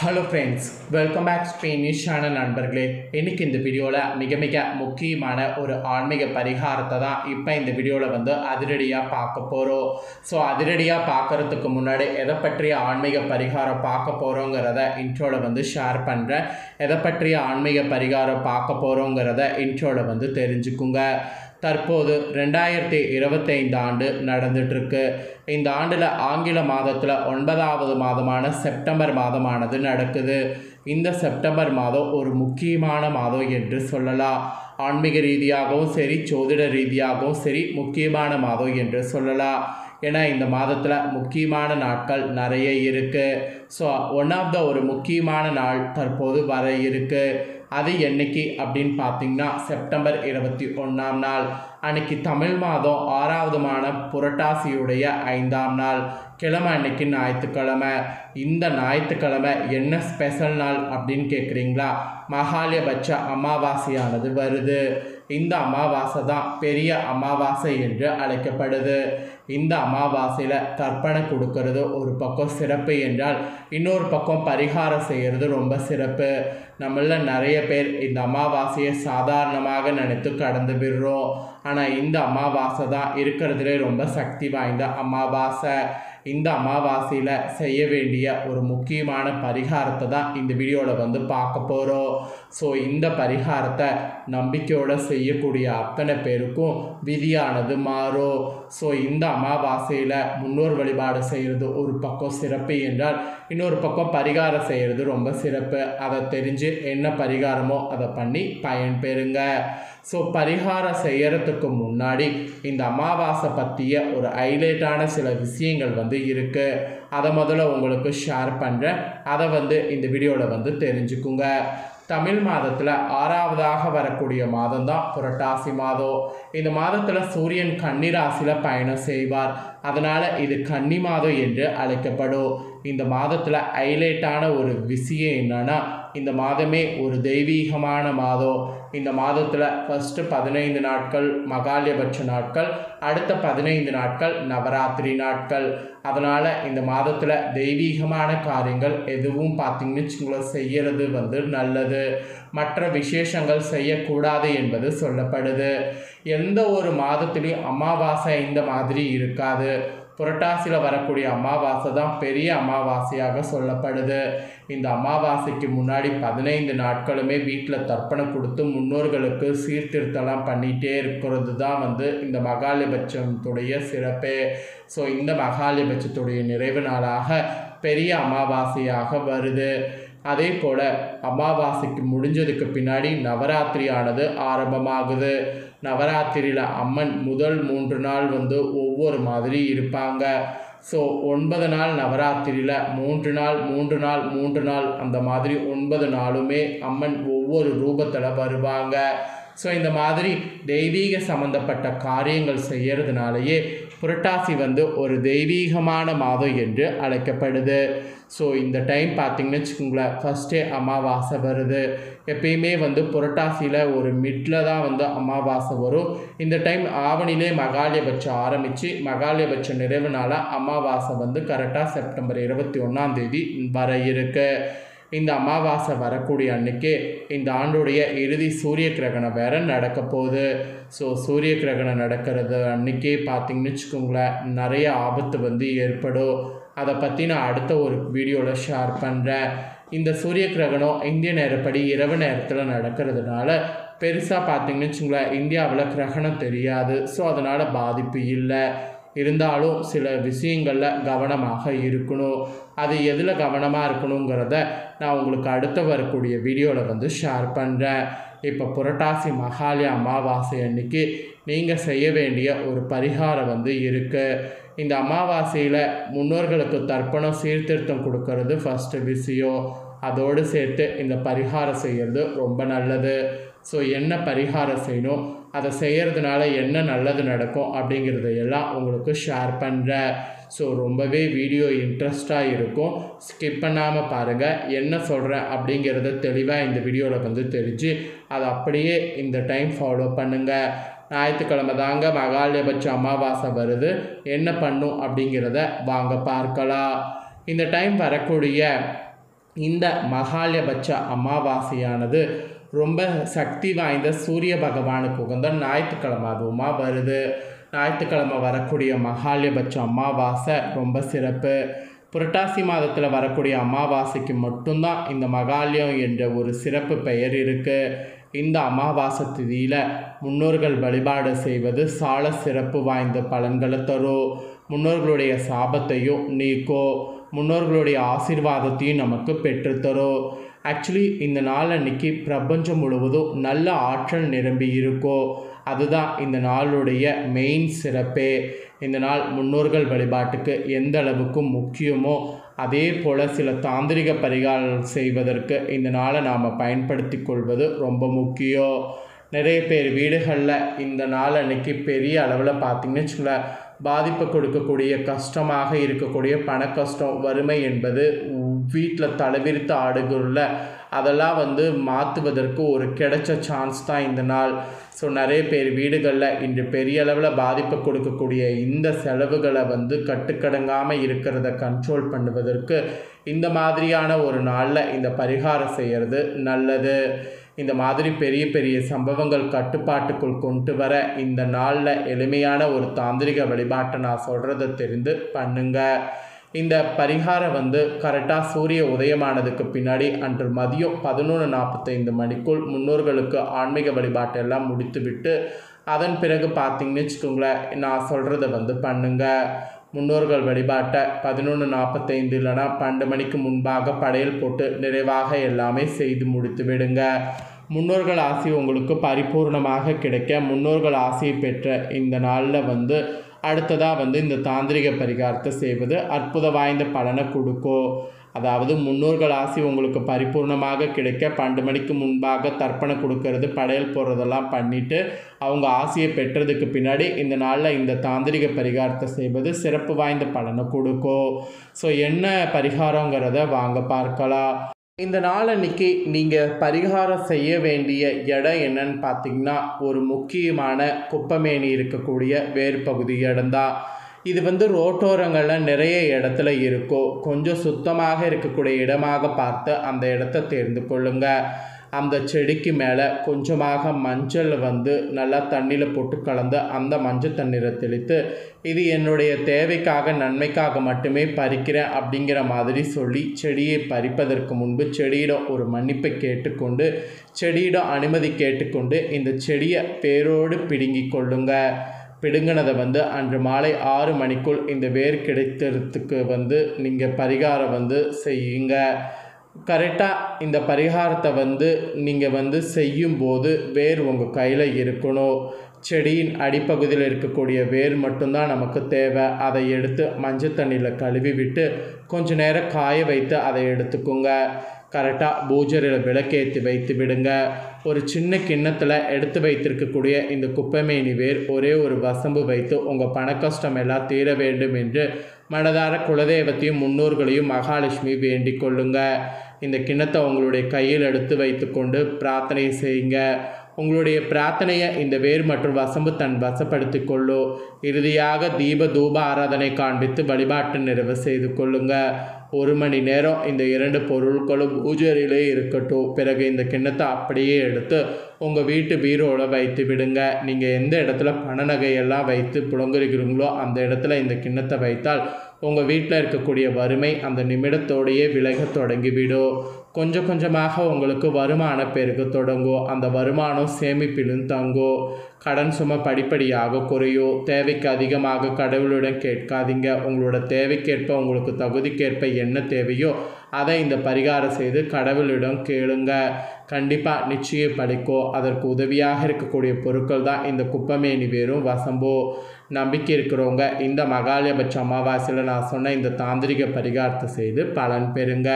Hello friends, welcome back Spanish channel நண்பர்களே. இன்றைக்கி இந்த வீடியோவில் மிக முக்கியமான ஒரு ஆன்மீக பரிகாரத்தை தான் இப்போ இந்த வீடியோவில் அதிரடியாக பார்க்க போகிறோம். ஸோ அதிரடியாக பார்க்குறதுக்கு முன்னாடி எதை பற்றிய ஆன்மீக பரிகாரம் பார்க்க போகிறோங்கிறத இன்ட்ரோவில் ஷேர் பண்ணுறேன். எதை பற்றிய ஆன்மீக பரிகாரம் பார்க்க போகிறோங்கிறத இன்ட்ரோவில் தெரிஞ்சுக்குங்க. தற்போது 2025 ஆண்டு நடந்துகிட்ருக்கு. இந்த ஆண்டில் ஆங்கில மாதத்தில் 9வது மாதமான செப்டம்பர் மாதமானது நடக்குது. இந்த செப்டம்பர் மாதம் ஒரு முக்கியமான மாதம் என்று சொல்லலாம். ஆன்மீக ரீதியாகவும் சரி, ஜோதிட ரீதியாகவும் சரி முக்கியமான மாதம் என்று சொல்லலாம். ஏன்னா இந்த மாதத்தில் முக்கியமான நாட்கள் நிறைய இருக்குது. ஸோ ஒன் ஆஃப் த ஒரு முக்கியமான நாள் தற்போது வர இருக்குது. அது என்னைக்கு அப்படின்னு பார்த்தீங்கன்னா செப்டம்பர் 21ஆம் நாள். அன்னைக்கு தமிழ் மாதம் 6வது மாதம் புரட்டாசியுடைய 5ஆம் நாள். கிழமை அன்னைக்கு ஞாயிற்றுக்கிழமை. இந்த ஞாயிற்றுக்கிழமை என்ன ஸ்பெஷல் நாள் அப்படின்னு கேட்குறீங்களா? மகாலயபட்ச அமாவாசையானது வருது. இந்த அமாவாசை தான் பெரிய அமாவாசை என்று அழைக்கப்படுது. இந்த அமாவாசையில் தர்ப்பணம் கொடுக்கறது ஒரு பக்கம் சிறப்பு என்றால், இன்னொரு பக்கம் பரிகாரம் செய்கிறது ரொம்ப சிறப்பு. நம்மள நிறைய பேர் இந்த அமாவாசையை சாதாரணமாக நினைத்து கடந்து விடுறோம். ஆனால் இந்த அமாவாசை தான் இருக்கிறதுலே ரொம்ப சக்தி வாய்ந்த அமாவாசை. இந்த அமாவாசையில் செய்ய வேண்டிய ஒரு முக்கியமான பரிகாரத்தை தான் இந்த வீடியோவில் பார்க்க போகிறோம். ஸோ இந்த பரிகாரத்தை நம்பிக்கையோடு செய்யக்கூடிய அத்தனை பேருக்கும் விதியானது மாறும். ஸோ இந்த அமாவாசையில் முன்னோர் வழிபாடு செய்கிறது ஒரு பக்கம் சிறப்பு என்றால், இன்னொரு பக்கம் பரிகாரம் செய்கிறது ரொம்ப சிறப்பு. அதை தெரிஞ்சு என்ன பரிகாரமோ அதை பண்ணி பயன் பெறுங்க. ஸோ பரிகாரம் செய்கிறதுக்கு முன்னாடி இந்த அமாவாசை பற்றிய ஒரு ஹைலைட்டான சில விஷயங்கள் இருக்குது. அதை முதல்ல உங்களுக்கு ஷேர் பண்ணுறேன். அதை இந்த வீடியோவில் தெரிஞ்சுக்குங்க. தமிழ் மாதத்தில் 6வதாக வரக்கூடிய மாதம் தான் புரட்டாசி மாதம். இந்த மாதத்தில் சூரியன் கன்னி ராசியில் பயணம் செய்வார். அதனால் இது கன்னி மாதம் என்று அழைக்கப்படும். இந்த மாதத்தில் ஹைலைட்டான ஒரு விஷயம் என்னன்னா, இந்த மாதமே ஒரு தெய்வீகமான மாதம். இந்த மாதத்தில் ஃபஸ்ட்டு 15 நாட்கள் மகாலயபட்ச நாட்கள், அடுத்த 15 நாட்கள் நவராத்திரி நாட்கள். அதனால் இந்த மாதத்தில் தெய்வீகமான காரியங்கள் எதுவும் பார்த்திங்கன்னு செய்கிறது நல்லது. மற்ற விசேஷங்கள் செய்யக்கூடாது என்பது சொல்லப்படுது. எந்த ஒரு மாதத்துலேயும் அமாவாசை இந்த மாதிரி இருக்காது. புரட்டாசியில் வரக்கூடிய அமாவாசை தான் பெரிய அமாவாசையாக சொல்லப்படுது. இந்த அமாவாசைக்கு முன்னாடி 15 நாட்களுமே வீட்டில் தர்ப்பணம் கொடுத்து முன்னோர்களுக்கு சீர்திருத்தலாம் பண்ணிகிட்டே இருக்கிறது தான் இந்த மகாலயபட்சத்துடைய சிறப்பே. ஸோ இந்த மகாலயபட்சத்துடைய நிறைவு நாளாக பெரிய அமாவாசையாக வருது. அதே போல் அமாவாசைக்கு முடிஞ்சதுக்கு பின்னாடி நவராத்திரியானது ஆரம்பமாகுது. நவராத்திரியில் அம்மன் முதல் 3 நாள் ஒவ்வொரு மாதிரி இருப்பாங்க. ஸோ 9 நாள் நவராத்திரியில் 3 நாள் 3 நாள் 3 நாள் அந்த மாதிரி 9 நாளுமே அம்மன் ஒவ்வொரு ரூபத்தில் வருவாங்க. ஸோ இந்த மாதிரி தெய்வீக சம்பந்தப்பட்ட காரியங்கள் செய்கிறதுனாலேயே புரட்டாசி ஒரு தெய்வீகமான மாதம் என்று அழைக்கப்படுது. ஸோ இந்த டைம் பார்த்திங்கன்னு வச்சுக்கோங்களேன், ஃபஸ்ட்டே அமாவாசை வருது. எப்பயுமே புரட்டாசியில் ஒரு மிட்டில் தான் அமாவாசை வரும். இந்த டைம் ஆவணிலே மகாலயபட்சம் ஆரம்பித்து மகாலயபட்ச நிறைவு நாளாக அமாவாசை கரெக்டாக செப்டம்பர் 21ஆம் தேதி வர இருக்கு. இந்த அமாவாசை வரக்கூடிய அன்னைக்கு இந்த ஆண்டுடைய இறுதி சூரிய கிரகணம் வேறு நடக்க போகுது. ஸோ சூரிய கிரகணம் நடக்கிறது அன்றைக்கே பார்த்திங்கன்னு வச்சுக்கோங்களேன், நிறைய ஆபத்து ஏற்படும். அதை பற்றி நான் அடுத்த ஒரு வீடியோவில் ஷேர் பண்ணுறேன். இந்த சூரிய கிரகணம் இந்திய நேரப்படி இரவு நேரத்தில் நடக்கிறதுனால பெருசாக பார்த்திங்கன்னு வச்சுக்கோங்களேன் இந்தியாவில் கிரகணம் தெரியாது. ஸோ அதனால் பாதிப்பு இல்லை. இருந்தாலும் சில விஷயங்களில் கவனமாக இருக்கணும். அது எதில் கவனமாக இருக்கணுங்கிறத நான் உங்களுக்கு அடுத்த வரக்கூடிய வீடியோவில் ஷேர் பண்ணுறேன். இப்போ புரட்டாசி மகாலய அமாவாசை அன்னைக்கு நீங்கள் செய்ய வேண்டிய ஒரு பரிகாரம் இருக்குது. இந்த அமாவாசையில் முன்னோர்களுக்கு தர்ப்பணம் சீர்திருத்தம் கொடுக்கறது ஃபஸ்ட்டு விஷயம். அதோடு சேர்த்து இந்த பரிகாரம் செய்கிறது ரொம்ப நல்லது. ஸோ என்ன பரிகாரம் செய்யணும், அதை செய்கிறதுனால என்ன நல்லது நடக்கும் அப்படிங்கிறத எல்லாம் உங்களுக்கு ஷேர் பண்ணுறேன். ஸோ ரொம்பவே வீடியோ இன்ட்ரெஸ்டாக இருக்கும். ஸ்கிப் பண்ணாமல் பாருங்கள். என்ன சொல்கிறேன் அப்படிங்கிறத தெளிவாக இந்த வீடியோவில் தெரிஞ்சு அதை அப்படியே இந்த டைம் ஃபாலோ பண்ணுங்கள். ஞாயிற்றுக்கிழமை தாங்க மகாலயபட்ச அமாவாசை வருது. என்ன பண்ணும் அப்படிங்கிறத வாங்க பார்க்கலாம். இந்த டைம் வரக்கூடிய இந்த மகாலயபட்ச அமாவாசையானது ரொம்ப சக்தி வாய்ந்த சூரிய பகவானுக்கு உகந்த ஞாயிற்றுக்கிழமை அதுவுமா வருது. ஞாயிற்றுக்கிழமை வரக்கூடிய மகாலயபட்ச அமாவாசை ரொம்ப சிறப்பு. புரட்டாசி மாதத்தில் வரக்கூடிய அமாவாசைக்கு மட்டும்தான் இந்த மகாலயம் என்ற ஒரு சிறப்பு பெயர் இருக்குது. இந்த அமாவாசை திதியில் முன்னோர்கள் வழிபாடு செய்வது சால சிறப்பு வாய்ந்த பலன்களை தரும். முன்னோர்களுடைய சாபத்தையும் நீக்கும், முன்னோர்களுடைய ஆசீர்வாதத்தையும் நமக்கு பெற்றுத்தரும். ஆக்சுவலி இந்த நாள் அன்னைக்கு பிரபஞ்சம் முழுவதும் நல்ல ஆற்றல் நிரம்பி இருக்கும். அதுதான் இந்த நாளுடைய மெயின் சிறப்பே. இந்த நாள் முன்னோர்கள் வழிபாட்டுக்கு எந்த அளவுக்கு முக்கியமோ அதே போல் சில தாந்திரிக பரிகாரம் செய்வதற்கு இந்த நாளை நாம் பயன்படுத்தி கொள்வது ரொம்ப முக்கியம். நிறைய பேர் வீடுகளில் இந்த நாள் அன்னைக்கு பெரிய அளவில் பார்த்திங்கன்னு வச்சுங்களேன், பாதிப்பு கொடுக்கக்கூடிய கஷ்டமாக இருக்கக்கூடிய பண கஷ்டம், வறுமை என்பது வீட்டில் தலைவிரித்து ஆடுகிறல அதெல்லாம் மாற்றுவதற்கு ஒரு கிடைச்ச சான்ஸ் தான் இந்த நாள். ஸோ நிறைய பேர் வீடுகளில் இன்று பெரிய அளவில் பாதிப்பு கொடுக்கக்கூடிய இந்த செலவுகளை கட்டுக்கடங்காமல் இருக்கிறத கண்ட்ரோல் பண்ணுவதற்கு இந்த மாதிரியான ஒரு நாளில் இந்த பரிகாரம் செய்கிறது நல்லது. இந்த மாதிரி பெரிய பெரிய சம்பவங்கள் கட்டுப்பாட்டுக்குள் கொண்டு வர இந்த நாளில் எளிமையான ஒரு தாந்திரிக வழிபாட்டை நான் சொல்கிறத தெரிந்து பண்ணுங்க. இந்த பரிகாரம் கரெக்டாக சூரிய உதயமானதுக்கு பின்னாடி அன்று மதியம் 11:45 மணிக்குள் முன்னோர்களுக்கு ஆன்மீக வழிபாட்டெல்லாம் முடித்துவிட்டு அதன் பிறகு பார்த்திங்கன்னு வச்சுக்கோங்களேன், நான் சொல்கிறத பண்ணுங்க. முன்னோர்கள் வழிபாட்டை 11:45 இல்லைனா 12 மணிக்கு முன்பாக படையல் போட்டு நிறைவாக எல்லாமே செய்து முடித்து விடுங்க. முன்னோர்கள் ஆசி உங்களுக்கு பரிபூர்ணமாக கிடைக்க முன்னோர்கள் ஆசையை பெற்ற இந்த நாளில் அடுத்ததாக இந்த தாந்திரிக பரிகாரத்தை செய்வது அற்புத வாய்ந்த பலனை கொடுக்கும். அதாவது முன்னோர்கள் ஆசி உங்களுக்கு பரிபூர்ணமாக கிடைக்க 12 மணிக்கு முன்பாக தர்ப்பணம் கொடுக்கறது, படையல் போடுறதெல்லாம் பண்ணிவிட்டு அவங்க ஆசையை பெற்றதுக்கு பின்னாடி இந்த நாளில் இந்த தாந்திரிக பரிகாரத்தை செய்வது சிறப்பு வாய்ந்த பலனை கொடுக்கும். ஸோ என்ன பரிகாரங்கிறத வாங்க பார்க்கலாம். இந்த நாள் அன்னைக்கு நீங்கள் பரிகாரம் செய்ய வேண்டிய இடம் என்னன்னு பார்த்தீங்கன்னா, ஒரு முக்கியமான குப்பமேனி இருக்கக்கூடிய வேறு பகுதி இடம்தான். இது ரோட்டோரங்களில் நிறைய இடத்துல இருக்கும். கொஞ்சம் சுத்தமாக இருக்கக்கூடிய இடமாக பார்த்து அந்த இடத்த தேர்ந்து கொள்ளுங்க. அந்த செடிக்கு மேலே கொஞ்சமாக மஞ்சள் நல்லா தண்ணியில் போட்டு கலந்து அந்த மஞ்சள் தண்ணீரை தெளித்து, இது என்னுடைய தேவைக்காக நன்மைக்காக மட்டுமே பறிக்கிறேன் அப்படிங்கிற மாதிரி சொல்லி செடியை பறிப்பதற்கு முன்பு செடியிடம் ஒரு மன்னிப்பை கேட்டுக்கொண்டு, செடியிடம் அனுமதி கேட்டுக்கொண்டு இந்த செடியை வேரோடு பிடுங்கி கொள்ளுங்க. பிடுங்கினதை அன்று மாலை 6 மணிக்குள் இந்த வேர் கிடைக்கிறதுக்கு நீங்கள் பரிகாரம் செய்யுங்க. கரெக்டாக இந்த பரிகாரத்தை நீங்கள் செய்யும்போது வேர் உங்கள் கையில் இருக்கணும். செடியின் அடிப்பகுதியில் இருக்கக்கூடிய வேர் மட்டும்தான் நமக்கு தேவை. அதை எடுத்து மஞ்சள் தண்ணியில் கழுவி விட்டு கொஞ்ச நேரம் காய வைத்து அதை எடுத்துக்கோங்க. கரெக்டாக பூஜையில் விளக்கேற்றி வைத்து விடுங்க. ஒரு சின்ன கிண்ணத்தில் எடுத்து வைத்திருக்கக்கூடிய இந்த குப்பைமேனி வேர் ஒரே ஒரு வசம்பு வைத்து உங்கள் பண கஷ்டம் எல்லாம் தீர வேண்டும் என்று மனதார குலதெய்வத்தையும் முன்னோர்களையும் மகாலட்சுமி வேண்டிக் கொள்ளுங்க. இந்த கிண்ணத்தை உங்களுடைய கையில் எடுத்து வைத்து கொண்டு பிரார்த்தனை செய்யுங்க. உங்களுடைய பிரார்த்தனையை இந்த வேர் மற்றும் வசம்பு தன் வசப்படுத்தி கொள்ளும். இறுதியாக தீப தூப ஆராதனை காண்பித்து வழிபாட்டு நிறைவு செய்து கொள்ளுங்க. 1 மணி நேரம் இந்த 2 பொருட்களும் பூஜையிலே இருக்கட்டும். பிறகு இந்த கிண்ணத்தை அப்படியே எடுத்து உங்கள் வீட்டு பீரோவில் வைத்து விடுங்க. நீங்கள் எந்த இடத்துல பண நகையெல்லாம் வைத்து புழங்குகிறீங்களோ அந்த இடத்துல இந்த கிண்ணத்தை வைத்தால் உங்கள் வீட்டில் இருக்கக்கூடிய வறுமை அந்த நிமிடத்தோடையே விலக தொடங்கிவிடும். கொஞ்சம் கொஞ்சமாக உங்களுக்கு வருமானம் பெருக தொடங்கும். அந்த வருமானம் சேமிப்பிலும் தங்கும். கடன் சுமை படிப்படியாக குறையும். தேவைக்கு அதிகமாக கடவுளிடம் கேட்காதீங்க. உங்களோட தேவைக்கேற்ப உங்களுக்கு தகுதிக்கேற்ப என்ன தேவையோ அதை இந்த பரிகாரம் செய்து கடவுளிடம் கேளுங்க. கண்டிப்பாக நிச்சயம் படிக்கும். அதற்கு உதவியாக இருக்கக்கூடிய பொருட்கள் தான் இந்த குப்பமேனி வேரும் வசம்போ. நம்பிக்கை இருக்கிறவங்க இந்த மகாலயபட்ச அமாவாசையில் நான் சொன்ன இந்த தாந்திரிக பரிகாரத்தை செய்து பலன் பெறுங்க.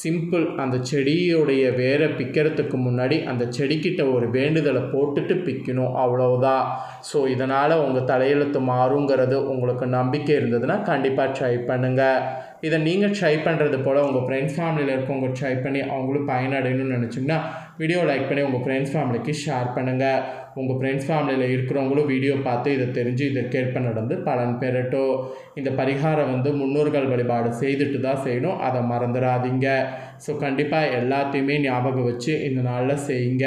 சிம்பிள். அந்த செடியோடைய வேரை பிக்கிறதுக்கு முன்னாடி அந்த செடிக்கிட்ட ஒரு வேண்டுதலை போட்டுட்டு பிக்கணும், அவ்வளவுதான். ஸோ இதனால் உங்கள் தலையெழுத்து மாறுங்கிறது உங்களுக்கு நம்பிக்கை இருந்ததுன்னா கண்டிப்பாக ட்ரை பண்ணுங்கள். இதை நீங்கள் ட்ரை பண்ணுறது போல் உங்கள் ஃப்ரெண்ட்ஸ் ஃபேமிலியில் இருக்கவங்க ட்ரை பண்ணி அவங்களும் பயனடையணும்னு நினச்சிங்கன்னா வீடியோ லைக் பண்ணி உங்கள் ஃப்ரெண்ட்ஸ் ஃபேமிலிக்கு ஷேர் பண்ணுங்கள். உங்கள் ஃப்ரெண்ட்ஸ் ஃபேமிலியில் இருக்கிறவங்களும் வீடியோ பார்த்து இதை தெரிஞ்சு இதற்கேற்ப நடந்து பலன் பெறட்டும். இந்த பரிகாரம் முன்னோர்கள் வழிபாடு செய்துட்டு தான் செய்யணும், அதை மறந்துடாதீங்க. ஸோ கண்டிப்பாக எல்லாத்தையுமே ஞாபகம் வச்சு இந்த நாளில் செய்யுங்க.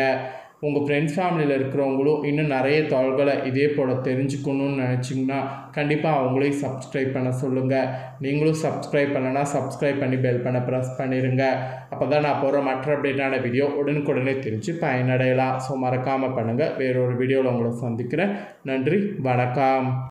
உங்கள் ஃப்ரெண்ட்ஸ் ஃபேமிலியில் இருக்கிறவங்களும் இன்னும் நிறைய தகவல்களை இதே போல் தெரிஞ்சுக்கணுன்னு நினச்சிங்கன்னா கண்டிப்பாக அவங்களையும் சப்ஸ்கிரைப் பண்ண சொல்லுங்கள். நீங்களும் சப்ஸ்கிரைப் பண்ணலைன்னா சப்ஸ்கிரைப் பண்ணி பெல் பண்ண ப்ரெஸ் பண்ணிடுங்க. அப்போ தான் நான் போகிற மற்ற அப்டேட்டான வீடியோ உடனுக்குடனே தெரிஞ்சு பயனடையலாம். ஸோ மறக்காமல் பண்ணுங்கள். வேறொரு வீடியோவில் உங்களை சந்திக்கிறேன். நன்றி, வணக்கம்.